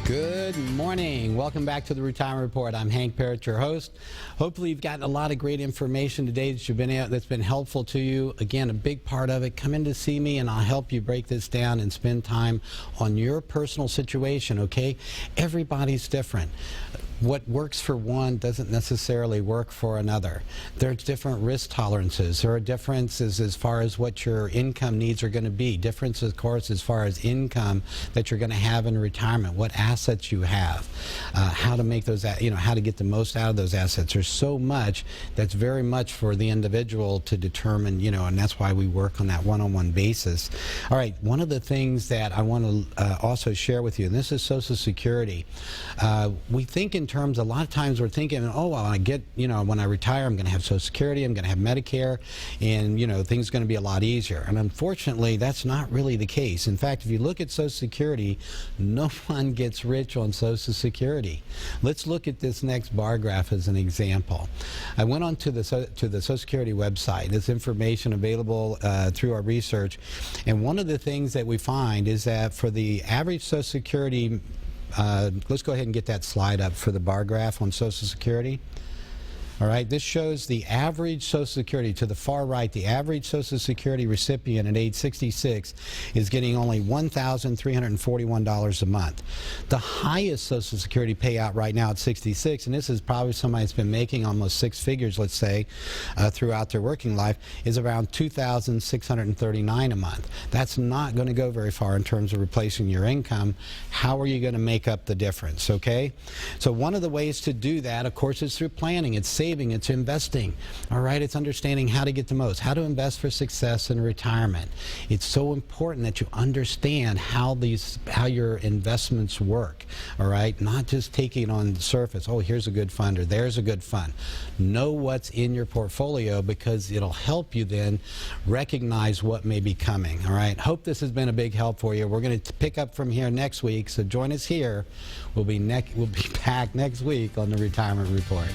Good morning. Welcome back to the Retirement Report. I'm Hank Parrott, your host. Hopefully you've gotten a lot of great information today that's been helpful to you. Again, a big part of it, come in to see me and I'll help you break this down and spend time on your personal situation, okay? Everybody's different. What works for one doesn't necessarily work for another. There's different risk tolerances. There are differences as far as what your income needs are going to be. Differences, of course, as far as income that you're going to have in retirement, what assets you have, how to make those, how to get the most out of those assets. There's so much that's very much for the individual to determine, and that's why we work on that one-on-one basis. All right, one of the things that I want to also share with you, and this is Social Security. We think in terms, a lot of times we're thinking, oh, well, when I retire, I'm going to have Social Security, I'm going to have Medicare, and, things are going to be a lot easier. And unfortunately, that's not really the case. In fact, if you look at Social Security, no one gets rich on Social Security. Let's look at this next bar graph as an example. I went on to the Social Security website. This information available through our research. And one of the things that we find is that for the average Social Security, let's go ahead and get that slide up for the bar graph on Social Security. All right, this shows the average Social Security. To the far right, the average Social Security recipient at age 66 is getting only $1,341 a month. The highest Social Security payout right now at 66, and this is probably somebody that's been making almost six figures, let's say, throughout their working life, is around $2,639 a month. That's not going to go very far in terms of replacing your income. How are you going to make up the difference, okay? So one of the ways to do that, of course, is through planning. It's saving, it's investing, all right? It's understanding how to get the most, how to invest for success in retirement. It's so important that you understand how your investments work, all right? Not just taking on the surface, oh, here's a good fund or there's a good fund. Know what's in your portfolio because it'll help you then recognize what may be coming, all right? Hope this has been a big help for you. We're going to pick up from here next week, so join us here. We'll be back next week on the Retirement Report.